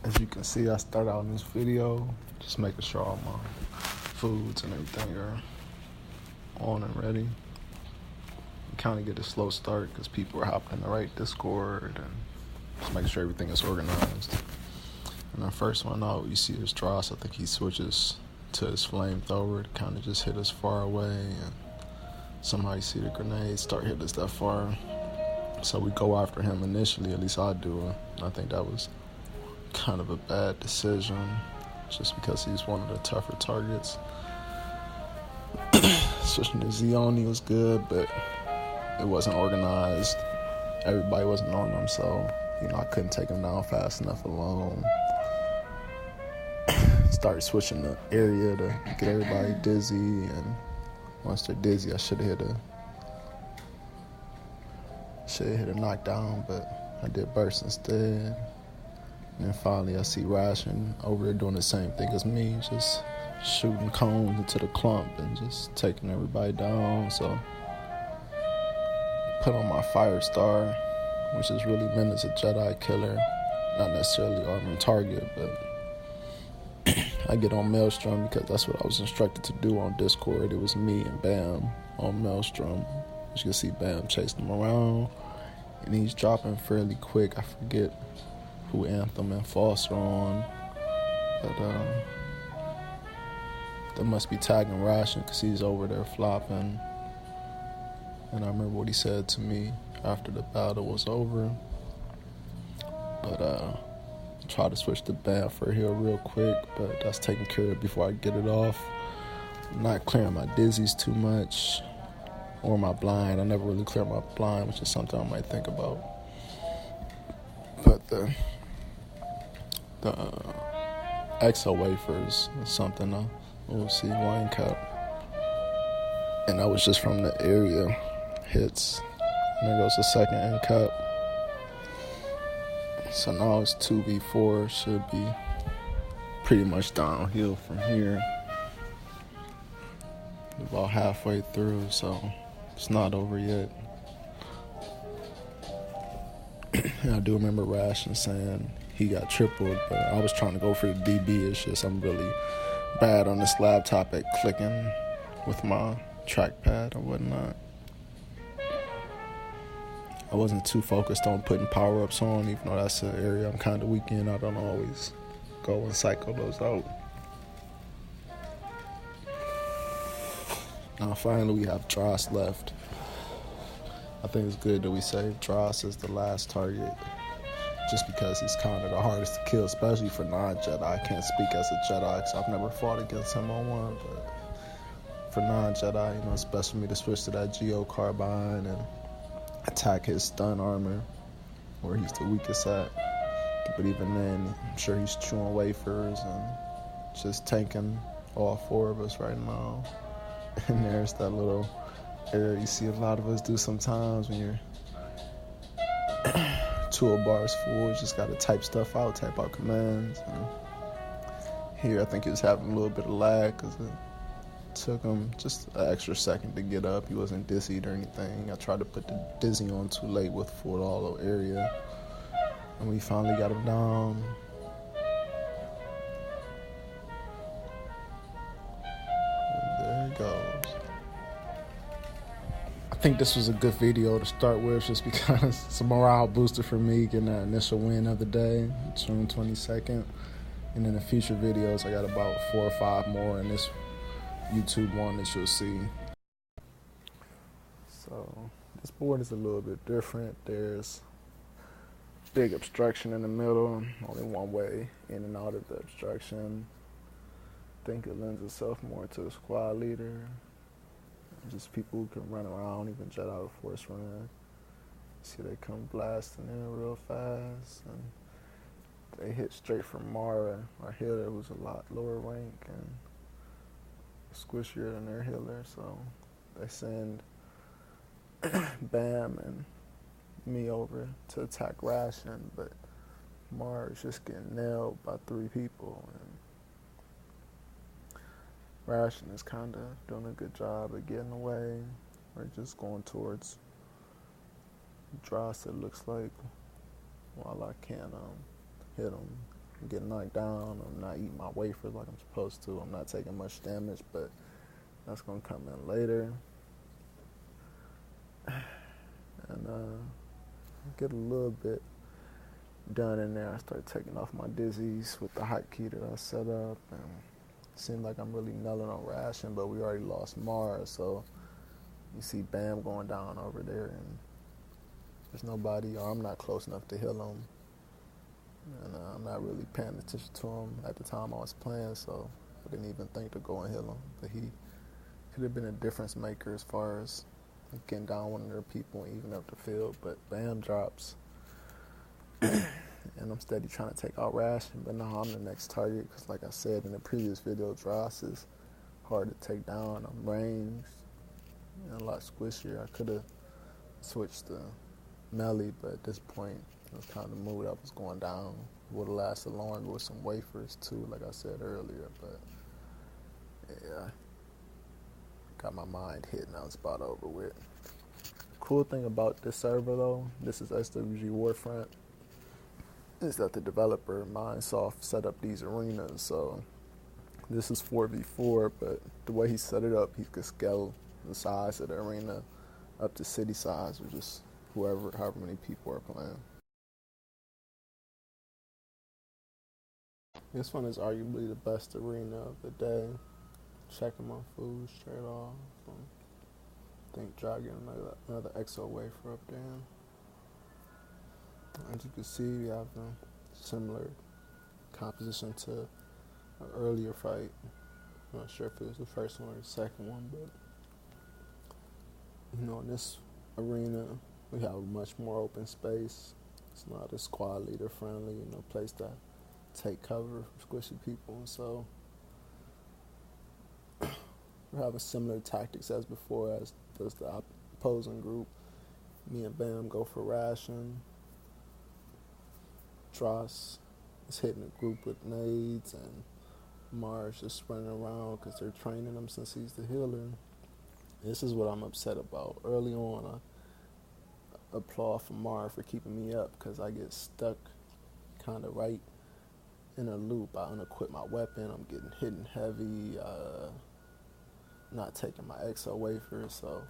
As you can see, I start out in this video just making sure all my foods and everything are on and ready. You kind of get a slow start because people are hopping in the right Discord and just making sure everything is organized. And the first one out, you see is Dross. I think he switches to his flamethrower to kind of just hit us far away, and somehow you see the grenades start hitting us that far. So we go after him initially, at least I do. I think that was kind of a bad decision just because he's one of the tougher targets. Switching to Zioni was good, but it wasn't organized. Everybody wasn't on him, so I couldn't take him down fast enough alone. Started switching the area to get everybody dizzy, and once they're dizzy, I should have hit a knockdown, but I did burst instead. And then finally I see Ration over there doing the same thing as me, just shooting cones into the clump and just taking everybody down. So put on my fire star, which is really meant as a Jedi killer, not necessarily armored target, but I get on Maelstrom because that's what I was instructed to do on Discord. It was me and Bam on Maelstrom. As you can see, Bam chasing him around, and he's dropping fairly quick. I forget who Anthem and False are on, but they must be tagging Ration because he's over there flopping. And I remember what he said to me after the battle was over, but try to switch to Bam for a heal real quick, but that's taken care of before I get it off. I'm not clearing my dizzies too much or my blind. I never really clear my blind, which is something I might think about. But the exo wafers is something we'll see. Wine cup, and that was just from the area hits. And there goes the second end cup. So now it's 2v4. Should be pretty much downhill from here. About halfway through, so it's not over yet. And I do remember Ration saying he got tripled, but I was trying to go for the DB. It's just I'm really bad on this laptop at clicking with my trackpad and whatnot. I wasn't too focused on putting power-ups on, even though that's an area I'm kind of weak in. I don't always go and cycle those out. Now finally we have Dross left. I think it's good that we save Dross as the last target, just because he's kind of the hardest to kill, especially for non-Jedi. I can't speak as a Jedi because I've never fought against him on one, but for non-Jedi, it's best for me to switch to that Geo Carbine and attack his stun armor, where he's the weakest at. But even then, I'm sure he's chewing wafers and just tanking all four of us right now. And there's that little area you see a lot of us do sometimes when your toolbar is full. You just got to type stuff out, type out commands. And here I think he was having a little bit of lag because it took him just an extra second to get up. He wasn't dizzied or anything. I tried to put the dizzy on too late with full hollow area, and we finally got him down. And there he goes. I think this was a good video to start with, just because it's a morale booster for me getting that initial win of the day, June 22nd. And in the future videos, I got about 4 or 5 more in this YouTube one that you'll see. So this board is a little bit different. There's big obstruction in the middle, only one way in and out of the obstruction. I think it lends itself more to the squad leader, just people who can run around, even Jedi with Force run. See, they come blasting in real fast, and they hit straight from Mara, our healer, who's a lot lower rank and squishier than their healer, so they send Bam and me over to attack Ration, but Mara's just getting nailed by 3 people, and Ration is kind of doing a good job of getting away. We're just going towards Dross, it looks like, while I can't hit him. get knocked down. I'm not eating my wafers like I'm supposed to. I'm not taking much damage, but that's gonna come in later. And get a little bit done in there. I start taking off my dizzies with the hotkey that I set up, and it seemed like I'm really nulling on ration, but we already lost Mars, so you see Bam going down over there, and there's nobody, or I'm not close enough to heal him, and I'm not really paying attention to him at the time I was playing, so I didn't even think to go and heal him, but he could have been a difference maker as far as getting down one of their people and even up the field, but Bam drops. And I'm steady trying to take out Ration, but now I'm the next target because, like I said in the previous video, Dross is hard to take down. I'm ranged and a lot squishier. I could have switched to melee, but at this point, it was kind of the mood I was going down. Would have lasted longer with some wafers too, like I said earlier, but yeah, got my mind hit and I was about over with. Cool thing about this server though, this is SWG Warfront, is that the developer, Mindsoft, set up these arenas. So this is 4v4, but the way he set it up, he could scale the size of the arena up to city size, or just however many people are playing. This one is arguably the best arena of the day. Checking my food straight off. I think dragging another exo wafer up there. As you can see, we have a similar composition to an earlier fight. I'm not sure if it was the first one or the second one, but you know, in this arena, we have a much more open space. It's not as squad leader friendly, you know, place to take cover from squishy people. So we're having similar tactics as before, as does the opposing group. Me and Bam go for ration. Dross is hitting the group with nades, and Mars just running around because they're training him since he's the healer. This is what I'm upset about. Early on, I applaud for Mars for keeping me up because I get stuck kind of right in a loop. I unequip my weapon. I'm getting hit heavy. Not taking my exo wafer, so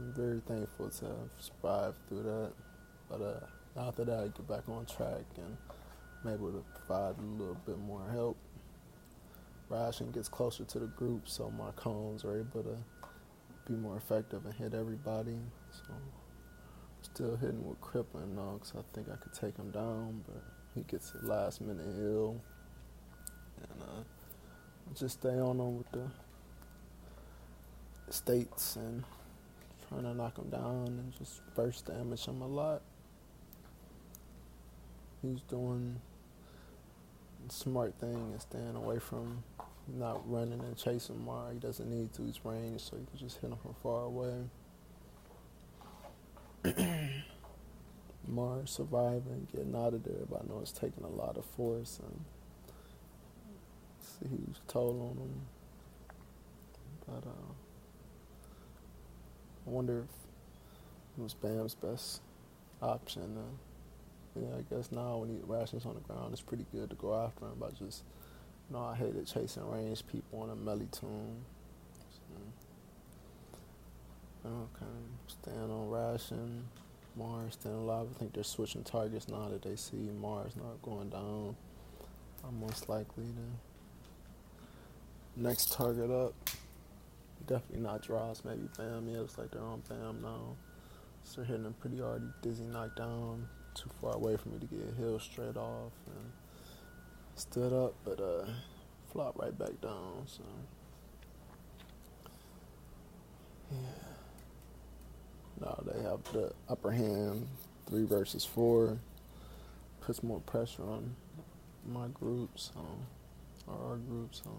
I'm very thankful to have survived through that. But after that, I get back on track and I'm able to provide a little bit more help. Ration gets closer to the group, so my cones are able to be more effective and hit everybody. So still hitting with crippling though, because I think I could take him down, but he gets a last minute heal. And just stay on him with the states and trying to knock him down and just burst damage him a lot. He's doing the smart thing and staying away from not running and chasing Mar. He doesn't need to, he's ranged, so you can just hit him from far away. Mar surviving, getting out of there, but I know it's taking a lot of force and it's a huge toll on him. But I wonder if it was Bam's best option. Yeah, I guess now when he rations on the ground, it's pretty good to go after him. But just, you know, I hated chasing ranged people on a melee tune. So, okay, staying on ration. Mars staying alive. I think they're switching targets now that they see Mars not going down. I'm most likely to next target up. Definitely not Dross, maybe Bam. Yeah, looks like they're on Bam now. So they're hitting them pretty hard. Dizzy knocked down. Too far away for me to get a heal straight off. And stood up, but flopped right back down. So yeah. Now they have the upper hand. 3 versus 4. Puts more pressure on my group, or our group, so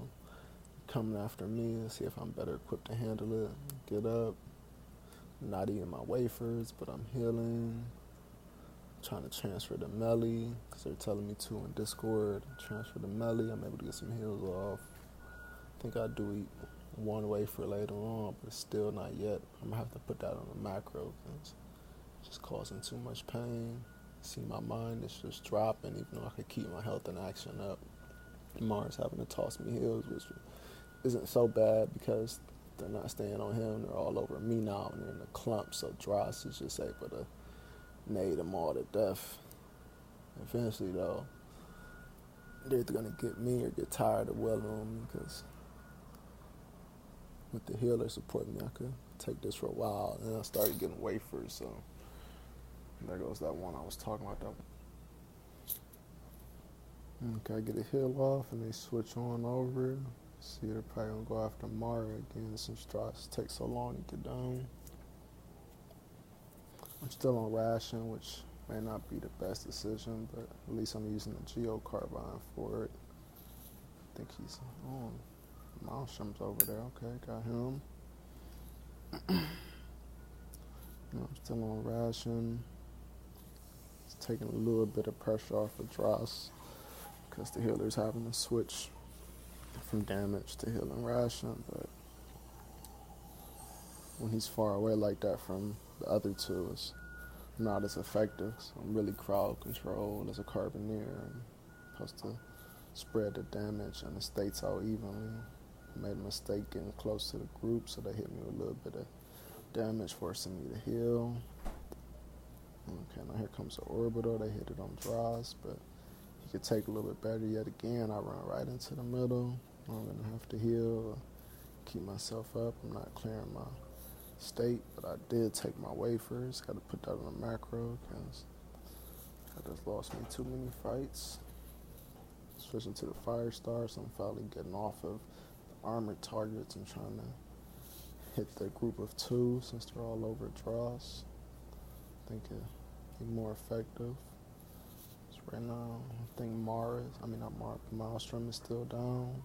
coming after me to see if I'm better equipped to handle it. Get up. Not eating my wafers, but I'm healing. Trying to transfer the melee, because they're telling me to in Discord. Transfer the melee, I'm able to get some heals off. I think I do eat 1 wafer later on, but it's still not yet. I'm going to have to put that on a macro, because it's just causing too much pain. See, my mind is just dropping, even though I could keep my health and action up. Mars having to toss me heals, which isn't so bad because they're not staying on him. They're all over me now, and they're in a clump, so Dross is just able to nade them all to death. Eventually, though, they're either going to get me or get tired of welling on me, because with the healer supporting me, I could take this for a while, and then I started getting wafers, so there goes that one I was talking about. Okay, I get a heal off, and they switch on over. See, they're probably going to go after Mara again since Dross takes so long to get down. I'm still on ration, which may not be the best decision, but at least I'm using the Geo Carbine for it. I think he's on. Maelstrom's over there. Okay, got him. I'm still on ration. It's taking a little bit of pressure off of Dross because the healer's having to switch from damage to healing ration, but when he's far away like that from the other two, it's not as effective. So I'm really crowd controlled as a Carbineer and supposed to spread the damage and the states out evenly. I made a mistake getting close to the group, so they hit me with a little bit of damage, forcing me to heal. Okay, now here comes the orbital. They hit it on Dross, but he could take a little bit better yet again. I run right into the middle. I'm going to have to heal, keep myself up. I'm not clearing my state, but I did take my wafers. Got to put that on a macro because I just lost me too many fights. Switching to the fire star, so I'm finally getting off of the armored targets and trying to hit the group of two since they're all over Dross. I think it'd be more effective. So right now, I think Maelstrom is still down.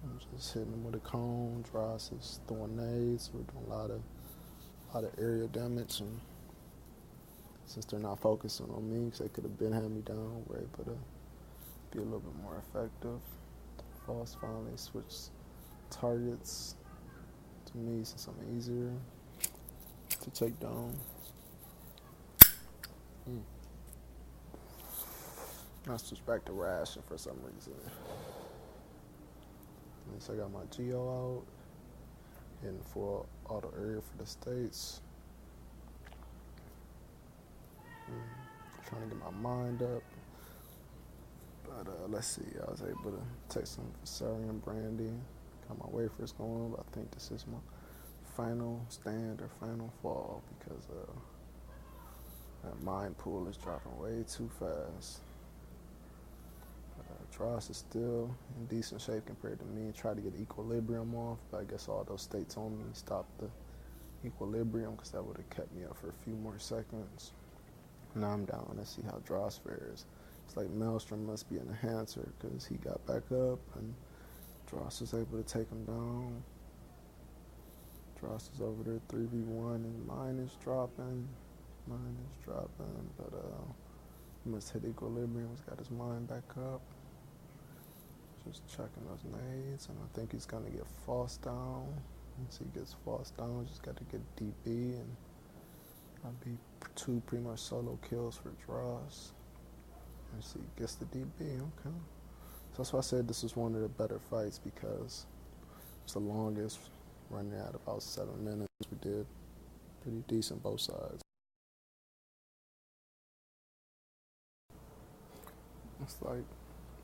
I'm just hitting him with a cone. Dross is throwing nades. We're doing a lot of area damage, and since they're not focusing on me, because they could have been had me down, we're able to be a little bit more effective. False finally switched targets to me since I'm easier to take down. I switched back to ration for some reason. At least I got my Geo out, hitting full auto area for the states. Trying to get my mind up. But let's see, I was able to take some Viserion Brandy. Got my wafers going, but I think this is my final stand or final fall because that mind pool is dropping way too fast. Dross is still in decent shape compared to me. Tried to get equilibrium off, but I guess all those states on me stopped the equilibrium because that would have kept me up for a few more seconds. Now I'm down. Let's see how Dross fares. It's like Maelstrom must be an enhancer because he got back up and Dross was able to take him down. Dross is over there 3v1 and mine is dropping, but he must hit equilibrium. He's got his mind back up. Just checking those nades, and I think he's gonna get false down. Once he gets false down, just got to get DB, and I'll be two pretty much solo kills for Dross. And see, gets the DB, okay. So that's why I said this was one of the better fights because it's the longest, running at about 7 minutes. We did pretty decent both sides.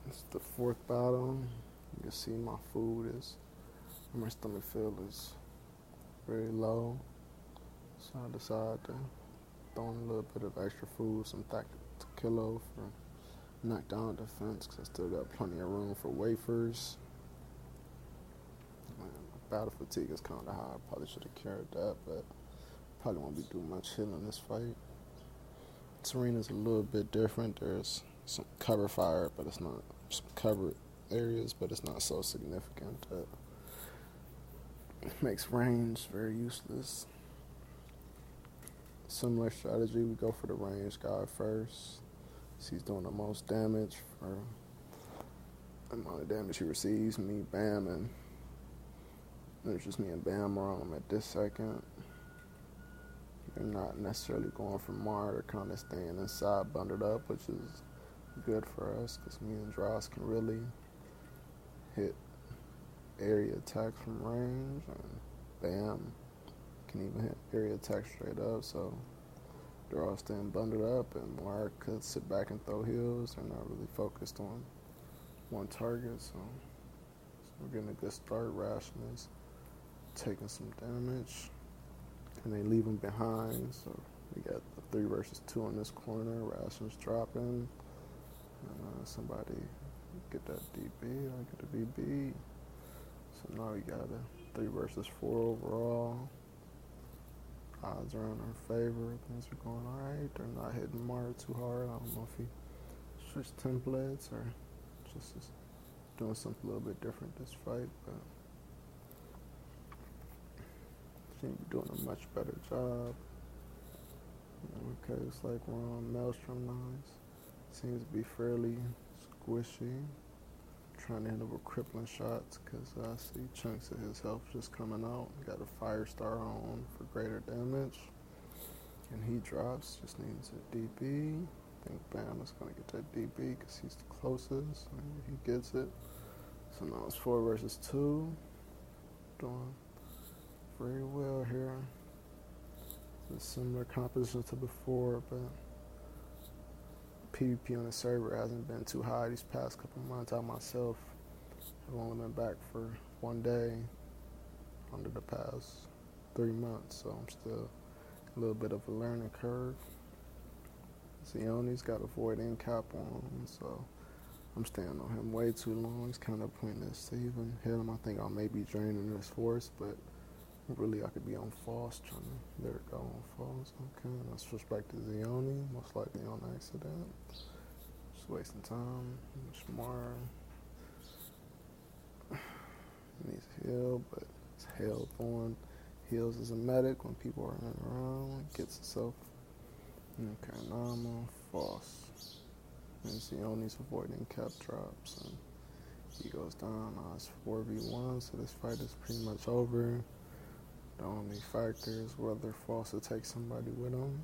It's the fourth battle. You can see my my stomach feel is very low. So I decided to throw in a little bit of extra food, some kilo for knockdown defense, because I still got plenty of room for wafers. Battle fatigue is kind of high. I probably should have carried that, but probably won't be doing much healing this fight. This arena's a little bit different. There's some cover fire, but it's not some covered areas, but it's not so significant that it makes range very useless. Similar strategy, we go for the range guy first. So he's doing the most damage for the amount of damage he receives. Me, Bam, and there's just me and Bam around him at this second. They're not necessarily going for Mar. They're kind of staying inside, bundled up, which is good for us because me and Dross can really hit area attacks from range, and bam, can even hit area attacks straight up. So they're all staying bundled up, and Mar could sit back and throw heals. They're not really focused on one target, so we're getting a good start. Ration is taking some damage, and they leave him behind. So we got the 3 versus 2 in this corner. Ration's dropping. Somebody get that DB, I get the BB. So now we got a 3 versus 4 overall. Odds are in our favor. Things are going alright. They're not hitting Mar too hard. I don't know if he switched templates or just is doing something a little bit different this fight, but seem to be doing a much better job. Okay, it's like we're on Maelstrom lines. Seems to be fairly squishy. Trying to hit him with crippling shots because I see chunks of his health just coming out. Got a fire star on for greater damage. And he drops, just needs a DB. I think Bam is going to get that DB because he's the closest. And he gets it. So now it's 4 versus 2. Doing very well here. It's a similar composition to before, but PvP on the server hasn't been too high these past couple months. I myself have only been back for 1 day under the past 3 months, so I'm still a little bit of a learning curve. Zeoni's got a void end cap on him, so I'm staying on him way too long. It's kind of pointless to even hit him. I think I may be draining his force, but really I could be on false trying to, there we go, on false. Okay, let's switch back to Zeoni, most likely on accident. Just wasting time. Smart. Needs a heal, but it's hell thorn. Heals as a medic when people are running around. Gets himself. Okay, now I'm on false. And Zeoni's avoiding cap drops. And he goes down. Now it's 4v1, so this fight is pretty much over. The only factor is whether false will take somebody with him.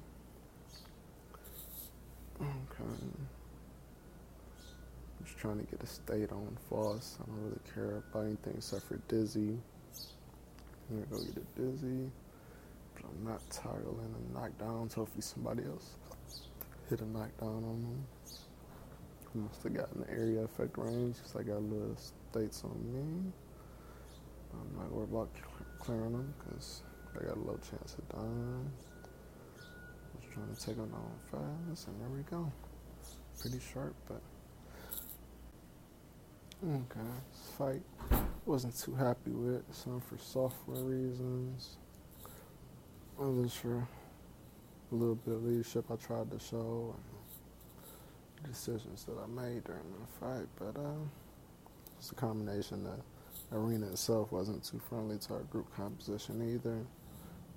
Okay. Just trying to get a state on false. I don't really care about anything except for dizzy. I'm gonna go get a dizzy. But I'm not toggling a knockdown, so hopefully somebody else hit a knockdown on him. I must have gotten the area effect range because I got little states on me. I'm not worried about clearing them because I got a low chance of dying. Just trying to take them down fast, and there we go. Pretty sharp, but okay. This fight wasn't too happy with. Some for software reasons, others for a little bit of leadership I tried to show, and decisions that I made during the fight. But it's a combination that arena itself wasn't too friendly to our group composition either.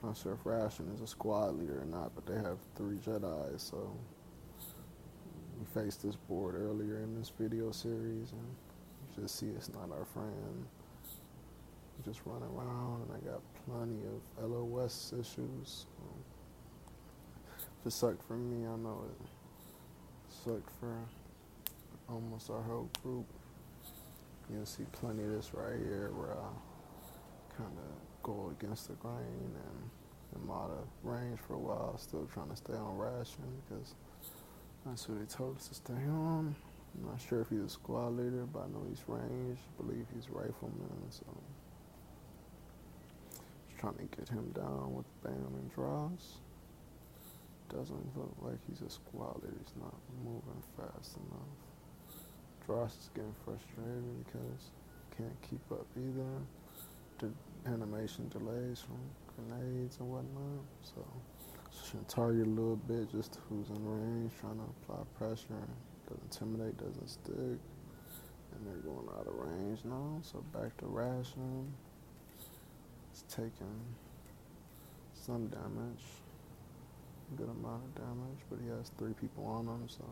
Not sure if Ration is a squad leader or not, but they have 3 Jedi, so we faced this board earlier in this video series, and you just see it's not our friend. We just run around, and I got plenty of LOS issues. If it sucked for me, I know it sucked for almost our whole group. You'll see plenty of this right here where I kind of go against the grain and I'm out of range for a while, still trying to stay on Ration because that's who they told us to stay on. I'm not sure if he's a squad leader, but I know he's range. I believe he's rifleman, so just trying to get him down with Bam and Dross. Doesn't look like he's a squad leader. He's not moving fast enough. Dross is getting frustrated because can't keep up either. The animation delays from grenades and whatnot. So just target a little bit, just who's in range, trying to apply pressure. Doesn't intimidate, doesn't stick. And they're going out of range now. So back to Ration. It's taking some damage. A good amount of damage, but he has 3 people on him, so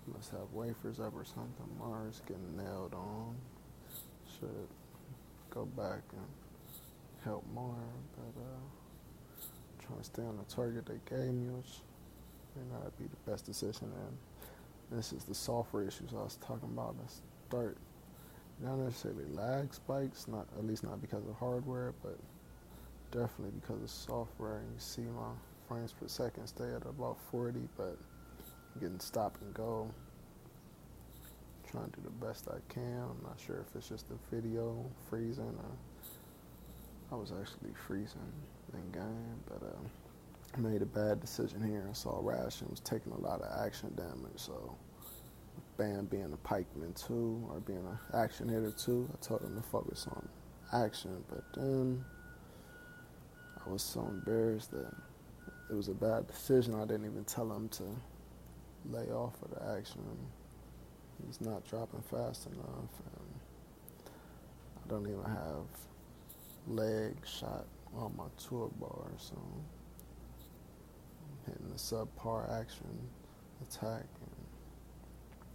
he must have wafers up or something. Mars getting nailed on. Should go back and help Mar, but trying to stay on the target they gave me, which may not be the best decision. And this is the software issues I was talking about at the start. Not necessarily lag spikes, not at least not because of hardware, but definitely because of software. And you see my frames per second stay at about 40, but I'm getting stop and go. Trying to do the best I can. I'm not sure if it's just the video freezing or I was actually freezing in game, but I made a bad decision here. I saw Ration was taking a lot of action damage, so Bam being a pikeman too, or being an action hitter too, I told him to focus on action, but then I was so embarrassed that it was a bad decision. I didn't even tell him to lay off of the action. He's not dropping fast enough, and I don't even have leg shot on my toolbar, so I'm hitting the subpar action attack, and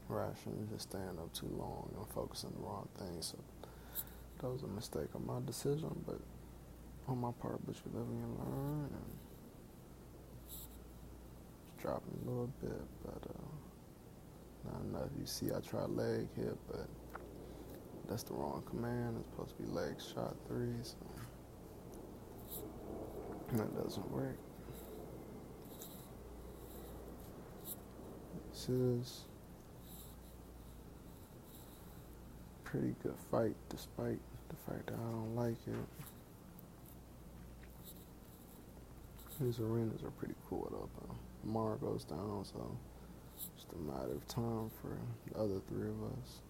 Ration just staying up too long and focusing on the wrong thing. So that was a mistake on my decision, but on my part, but you live and you learn, and it's dropping a little bit, but not enough. You see, I tried leg hit, but that's the wrong command. It's supposed to be leg shot 3, so that doesn't work. This is a pretty good fight, despite the fact that I don't like it. These arenas are pretty cool though. Mar goes down, so it's just a matter of time for the other 3 of us.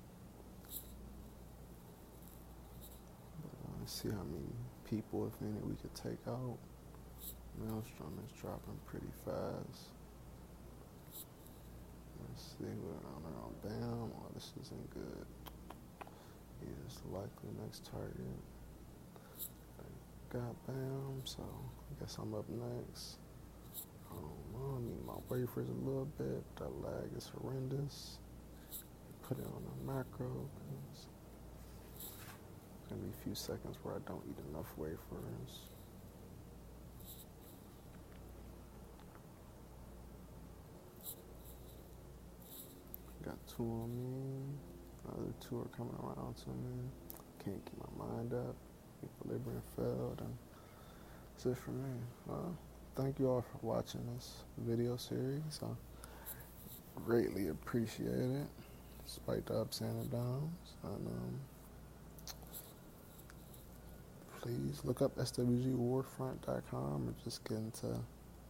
But let's see how many people, if any, we could take out. Maelstrom is dropping pretty fast. Let's see, we're on there on Bam. Oh, this isn't good. He is likely next target. Got Bam, so I guess I'm up next. I don't know, I need my wafers a little bit. That lag is horrendous. Put it on a macro, because there's gonna be a few seconds where I don't eat enough wafers. Got 2 on me. Other 2 are coming around to me. Can't keep my mind up. Equilibrium failed, and that's it for me. Thank you all for watching this video series. I greatly appreciate it, despite the ups and the downs. And please look up swgwarfront.com or just get into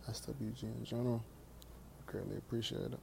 SWG in general. I greatly appreciate it.